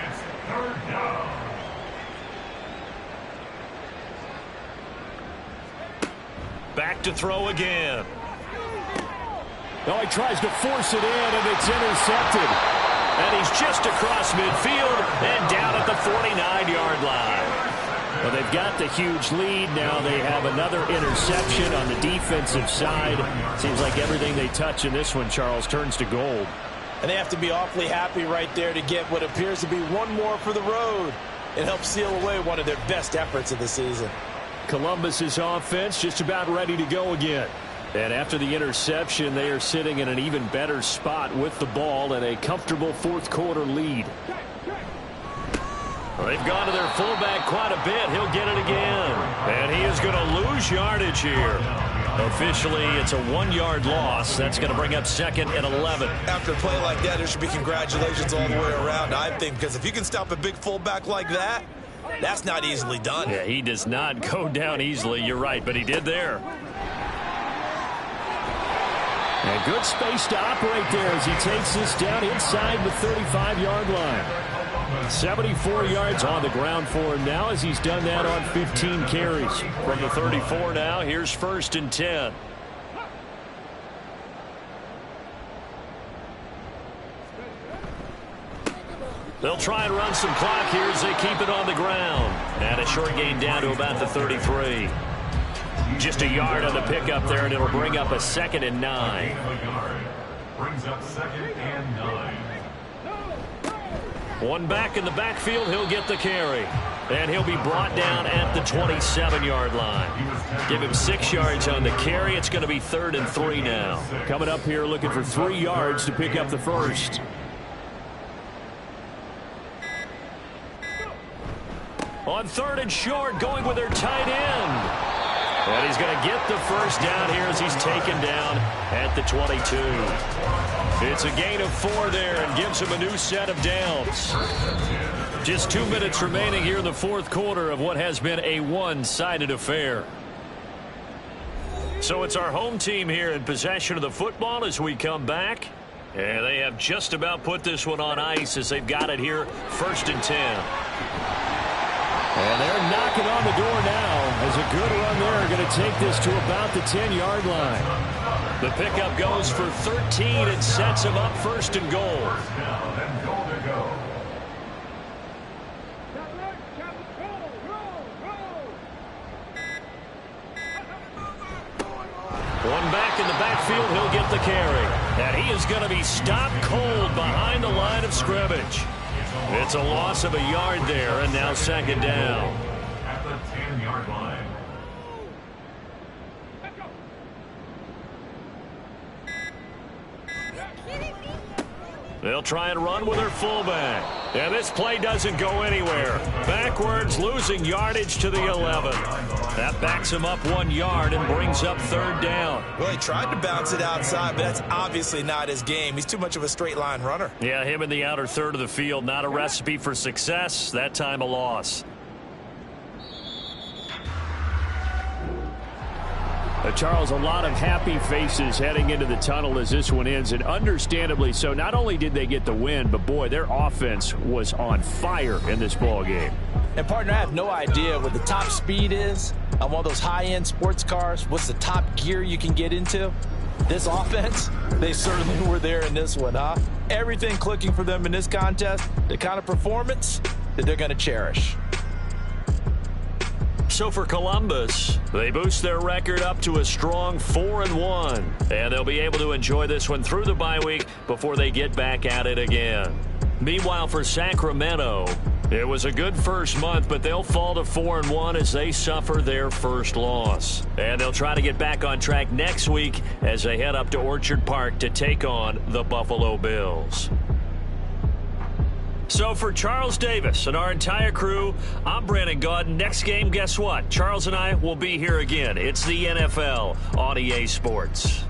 [SPEAKER 3] it's 3rd down.
[SPEAKER 1] Back to throw again.
[SPEAKER 4] Oh, he tries to force it in, and it's intercepted.
[SPEAKER 1] And he's just across midfield and down at the 49-yard line.
[SPEAKER 4] Well, they've got the huge lead. Now they have another interception on the defensive side. Seems like everything they touch in this one, Charles, turns to gold.
[SPEAKER 2] And they have to be awfully happy right there to get what appears to be one more for the road. It helps seal away one of their best efforts of the season.
[SPEAKER 4] Columbus's offense just about ready to go again. And after the interception, they are sitting in an even better spot with the ball and a comfortable 4th quarter lead.
[SPEAKER 1] Well, they've gone to their fullback quite a bit. He'll get it again. And he is going to lose yardage here. Officially, it's a 1-yard loss. That's going to bring up 2nd and 11.
[SPEAKER 2] After a play like that, there should be congratulations all the way around, I think, because if you can stop a big fullback like that, that's not easily done.
[SPEAKER 1] Yeah, he does not go down easily. You're right, but he did there.
[SPEAKER 4] And good space to operate there as he takes this down inside the 35-yard line. 74 yards on the ground for him now as he's done that on 15 carries.
[SPEAKER 1] From the 34 now, here's 1st and 10. They'll try and run some clock here as they keep it on the ground. And a short gain down to about the 33. Just a yard on the pickup there, and it'll bring up a 2nd and 9.
[SPEAKER 3] Brings up 2nd and 9.
[SPEAKER 1] One back in the backfield, he'll get the carry. And he'll be brought down at the 27-yard line. Give him 6 yards on the carry. It's going to be 3rd and 3 now.
[SPEAKER 4] Coming up here looking for 3 yards to pick up the first.
[SPEAKER 1] On 3rd and short, going with their tight end. And he's going to get the first down here as he's taken down at the 22. It's a gain of 4 there and gives him a new set of downs. Just 2 minutes remaining here in the 4th quarter of what has been a one-sided affair. So it's our home team here in possession of the football as we come back. And they have just about put this one on ice as they've got it here, 1st and 10.
[SPEAKER 4] And they're knocking on the door now as a good run there. Going to take this to about the 10-yard line.
[SPEAKER 1] The pickup goes for 13 and sets him up 1st and goal. One back in the backfield, he'll get the carry. And he is going to be stopped cold behind the line of scrimmage. It's a loss of a yard there, and now 2nd down.
[SPEAKER 3] At the 10-yard line.
[SPEAKER 1] They'll try and run with their fullback. And this play doesn't go anywhere. Backwards, losing yardage to the 11. That backs him up 1 yard and brings up 3rd down.
[SPEAKER 2] Well, he tried to bounce it outside, but that's obviously not his game. He's too much of a straight line runner.
[SPEAKER 1] Yeah, him in the outer 3rd of the field. Not a recipe for success. That time a loss.
[SPEAKER 4] Charles, a lot of happy faces heading into the tunnel as this one ends, and understandably so. Not only did they get the win, but boy, their offense was on fire in this ball game.
[SPEAKER 2] And partner, I have no idea what the top speed is on one of those high-end sports cars. What's the top gear you can get into? This offense, they certainly were there in this one, huh? Everything clicking for them in this contest, the kind of performance that they're going to cherish.
[SPEAKER 1] So for Columbus, they boost their record up to a strong 4-1. And they'll be able to enjoy this one through the bye week before they get back at it again. Meanwhile, for Sacramento, It was a good first month, but they'll fall to 4-1 as they suffer their first loss. And they'll try to get back on track next week as they head up to Orchard Park to take on the Buffalo Bills. So for Charles Davis and our entire crew, I'm Brandon Gaudin. Next game, guess what? Charles and I will be here again. It's the NFL on EA Sports.